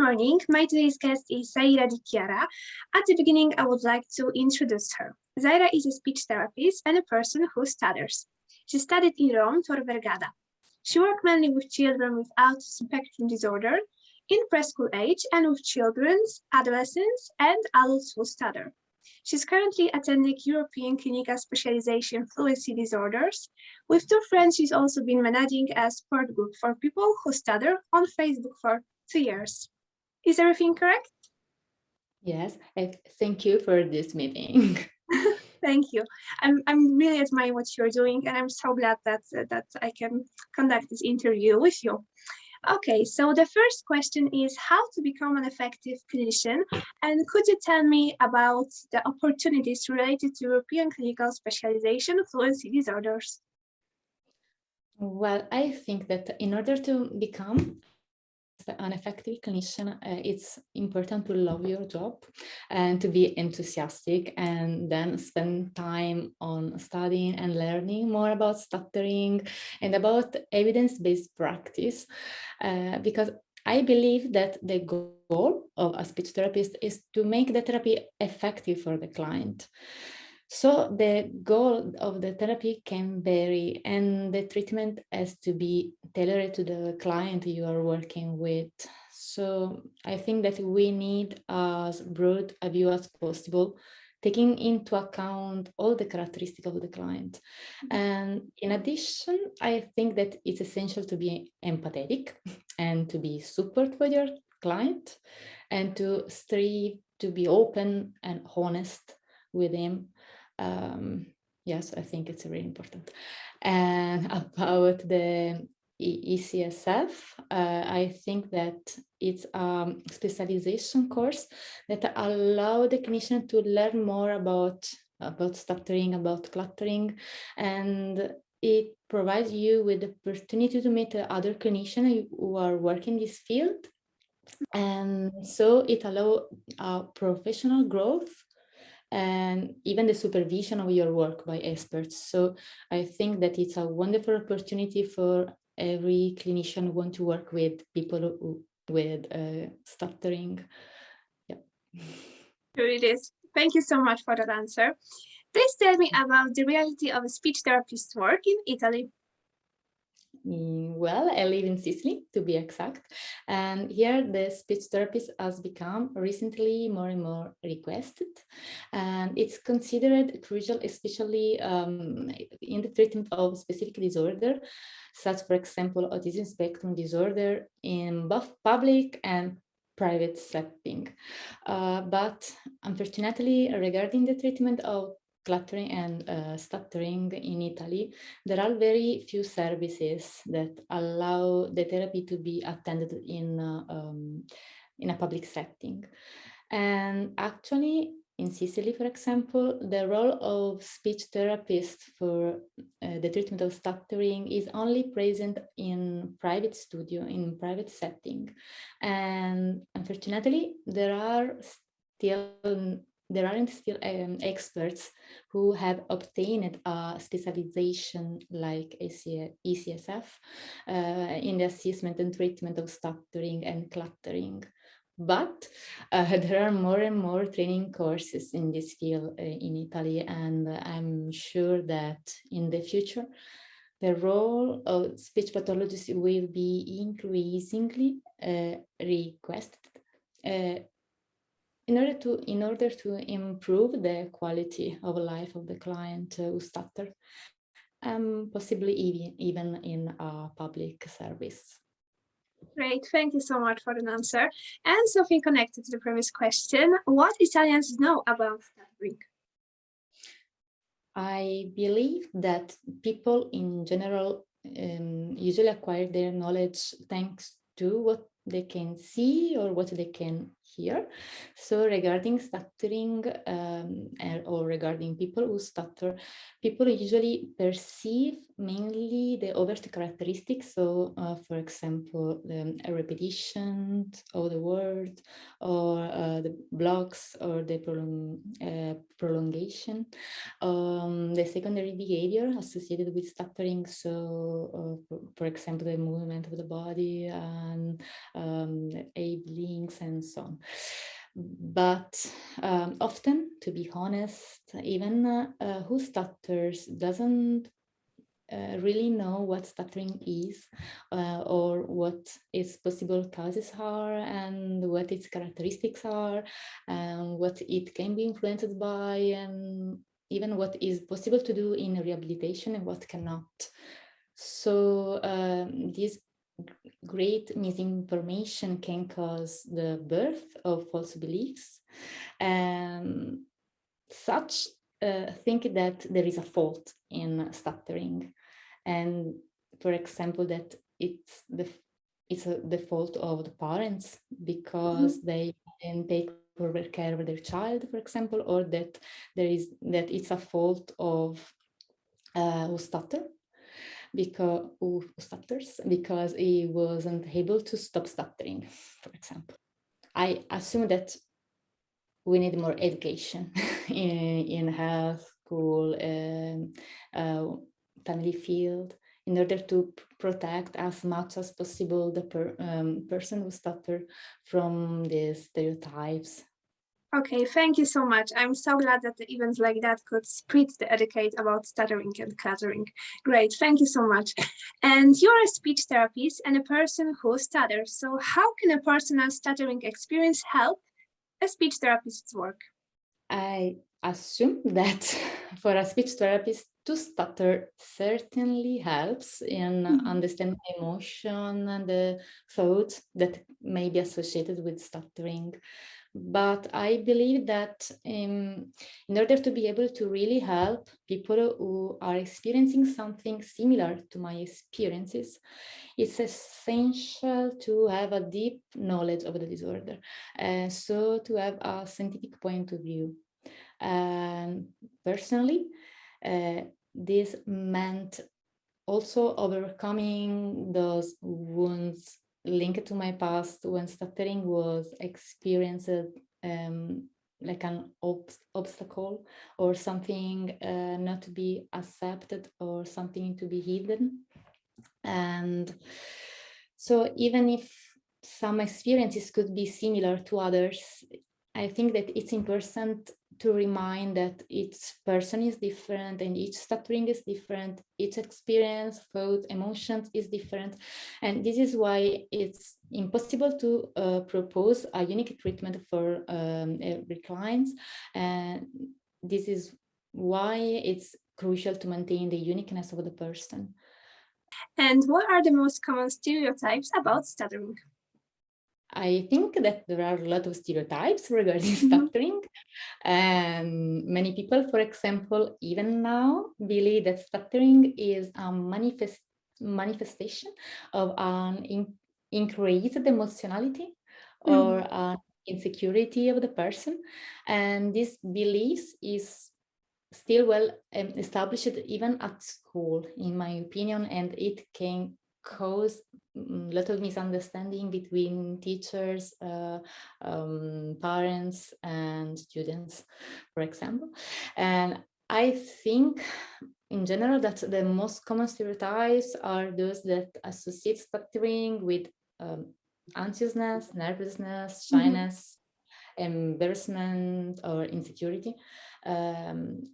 morning. My today's guest is Zaira Di Chiara. At the beginning, I would like to introduce her. Zaira is a speech therapist and a person who stutters. She studied in Rome, Tor Vergata. She worked mainly with children with autism spectrum disorder in preschool age and with children, adolescents, and adults who stutter. She's currently attending European Clinical Specialization Fluency Disorders. With two friends, she's also been managing a support group for people who stutter on Facebook for 2 years. Is everything correct? Yes, thank you for this meeting. Thank you. I'm really admiring what you're doing, and I'm so glad that I can conduct this interview with you. Okay, so the first question is how to become an effective clinician, and could you tell me about the opportunities related to European Clinical Specialization Fluency Disorders? Well, I think that in order to become an effective clinician, it's important to love your job and to be enthusiastic, and then spend time on studying and learning more about stuttering and about evidence-based practice, because I believe that the goal of a speech therapist is to make the therapy effective for the client. So the goal of the therapy can vary, and the treatment has to be tailored to the client you are working with. So I think that we need as broad a view as possible, taking into account all the characteristics of the client. And in addition, I think that it's essential to be empathetic and to be support for your client, and to strive to be open and honest with him. Yes, I think it's really important. And about the ECSF, I think that it's a specialization course that allow the clinician to learn more about stuttering, about cluttering, and it provides you with the opportunity to meet other clinicians who are working in this field, and so it allows professional growth and even the supervision of your work by experts. So I think that it's a wonderful opportunity for every clinician who want to work with people with stuttering. Yeah. Sure it is. Thank you so much for that answer. Please tell me about the reality of a speech therapist's work in Italy. Well, I live in Sicily, to be exact, and here the speech therapist has become recently more and more requested, and it's considered crucial, especially in the treatment of specific disorder, such, for example, autism spectrum disorder in both public and private setting. But unfortunately, regarding the treatment of cluttering and stuttering in Italy, there are very few services that allow the therapy to be attended in a public setting. And actually, in Sicily, for example, the role of speech therapist for the treatment of stuttering is only present in private studio, in private setting. And unfortunately, there aren't still experts who have obtained a specialization like ECSF in the assessment and treatment of stuttering and cluttering. But there are more and more training courses in this field in Italy, and I'm sure that in the future, the role of speech pathologists will be increasingly requested in order to improve the quality of life of the client who stutter, possibly even in a public service. Great, thank you so much for the answer. And something connected to the previous question, what Italians know about stuttering? I believe that people in general usually acquire their knowledge thanks to what they can see or what they can hear. So regarding stuttering or regarding people who stutter, people usually perceive mainly the overt characteristics. So, for example, a repetition of the word, or the blocks, or the prolongation, the secondary behavior associated with stuttering. So, for example, the movement of the body and eye blinks and so on. But often, to be honest, even who stutters doesn't really know what stuttering is, or what its possible causes are, and what its characteristics are, and what it can be influenced by, and even what is possible to do in rehabilitation and what cannot. So this great misinformation can cause the birth of false beliefs, and such think that there is a fault in stuttering, and for example that it's the fault of the parents because they didn't take proper care of their child, for example, or that it's a fault of who stutters because he wasn't able to stop stuttering, for example. I assume that we need more education in health, school, family field, in order to protect as much as possible the person who stutter from the stereotypes. Okay, thank you so much. I'm so glad that the events like that could spread the educate about stuttering and cluttering. Great, thank you so much. And you're a speech therapist and a person who stutters. So how can a personal stuttering experience help a speech therapist's work? I assume that for a speech therapist, to stutter certainly helps in understanding the emotion and the thoughts that may be associated with stuttering. But I believe that in order to be able to really help people who are experiencing something similar to my experiences, it's essential to have a deep knowledge of the disorder, so to have a scientific point of view. And personally, this meant also overcoming those wounds linked to my past when stuttering was experienced like an obstacle or something not to be accepted or something to be hidden. And so even if some experiences could be similar to others, I think that it's important to remind that each person is different and each stuttering is different, each experience, thought, emotions is different. And this is why it's impossible to propose a unique treatment for every client. And this is why it's crucial to maintain the uniqueness of the person. And what are the most common stereotypes about stuttering? I think that there are a lot of stereotypes regarding stuttering, and many people, for example, even now, believe that stuttering is a manifestation of an increased emotionality or an insecurity of the person, and this belief is still well established even at school, in my opinion, and it can cause a lot of misunderstanding between teachers, parents, and students, for example. And I think in general that the most common stereotypes are those that associate stuttering with anxiousness, nervousness, shyness, embarrassment, or insecurity. And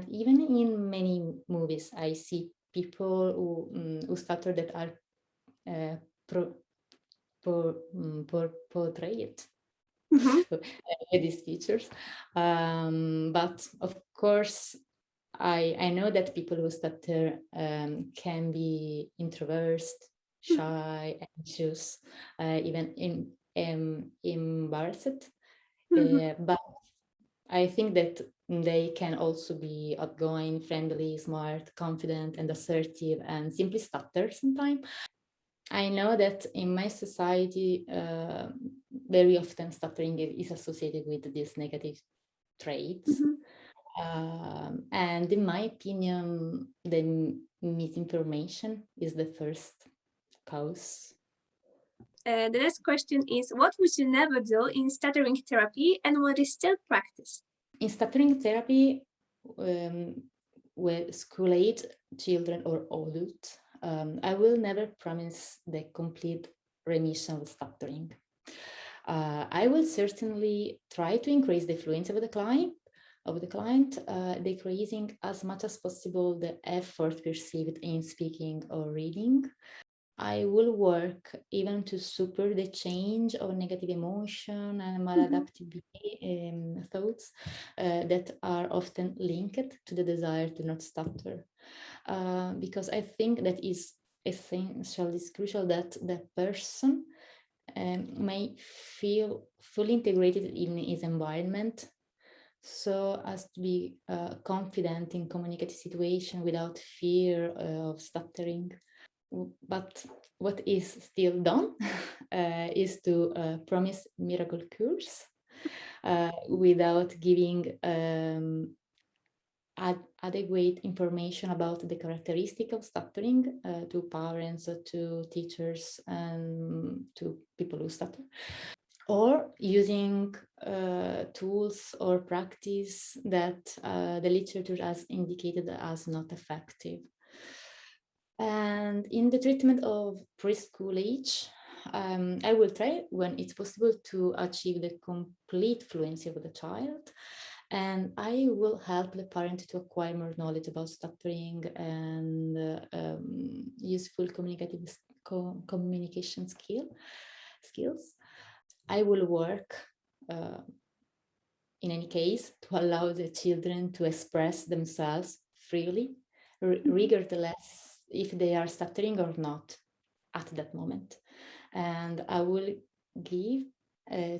even in many movies, I see people who stutter that are portrayed with these features. But of course, I know that people who stutter can be introverts, shy, anxious, even embarrassed. But I think that they can also be outgoing, friendly, smart, confident, and assertive, and simply stutter sometimes. I know that in my society, very often stuttering is associated with these negative traits. And in my opinion, the misinformation is the first cause. The next question is, what would you never do in stuttering therapy and what is still practiced? In stuttering therapy, with school-age children or adults, I will never promise the complete remission of stuttering. I will certainly try to increase the fluency of the client, decreasing as much as possible the effort perceived in speaking or reading. I will work even to super the change of negative emotion and maladaptive thoughts that are often linked to the desire to not stutter. Because I think that is essential, it's crucial that the person may feel fully integrated in his environment, so as to be confident in communicative situation without fear of stuttering. But what is still done is to promise miracle cures without giving adequate information about the characteristic of stuttering to parents, to teachers, and to people who stutter, or using tools or practice that the literature has indicated as not effective. And in the treatment of preschool age, I will try, when it's possible, to achieve the complete fluency of the child. And I will help the parent to acquire more knowledge about stuttering and useful communication skills. I will work, in any case, to allow the children to express themselves freely, regardless if they are stuttering or not at that moment. And I will give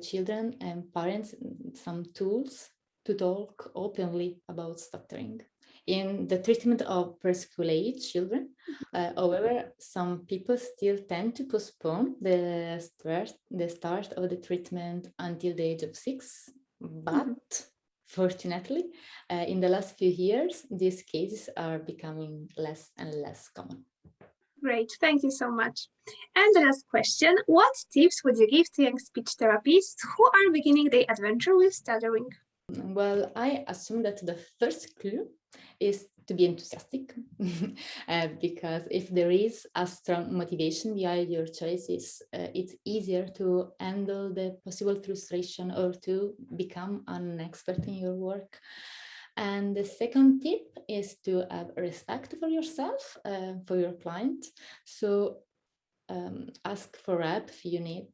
children and parents some tools to talk openly about stuttering. In the treatment of preschool age children, however, some people still tend to postpone the start of the treatment until the age of 6, but fortunately, in the last few years, these cases are becoming less and less common. Great, thank you so much. And the last question, what tips would you give to young speech therapists who are beginning their adventure with stuttering? Well, I assume that the first clue is to be enthusiastic, because if there is a strong motivation behind your choices, it's easier to handle the possible frustration or to become an expert in your work. And the second tip is to have respect for yourself, for your client. So ask for help if you need.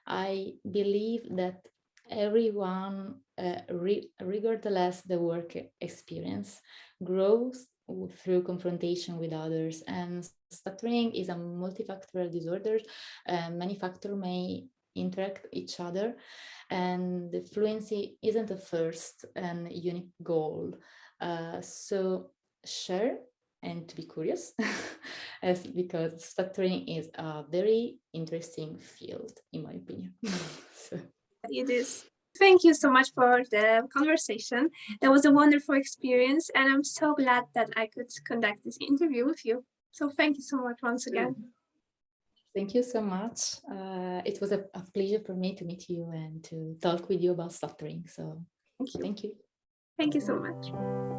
I believe that everyone, regardless the work experience, grows through confrontation with others, and stuttering is a multifactorial disorder. Many factors may interact each other, and the fluency isn't the first and unique goal. So share and to be curious, because stuttering is a very interesting field, in my opinion. So. It is. Thank you so much for the conversation. That was a wonderful experience, and I'm so glad that I could conduct this interview with you. So thank you so much once again. Thank you so much. It was a pleasure for me to meet you and to talk with you about stuttering. So thank you. Thank you so much.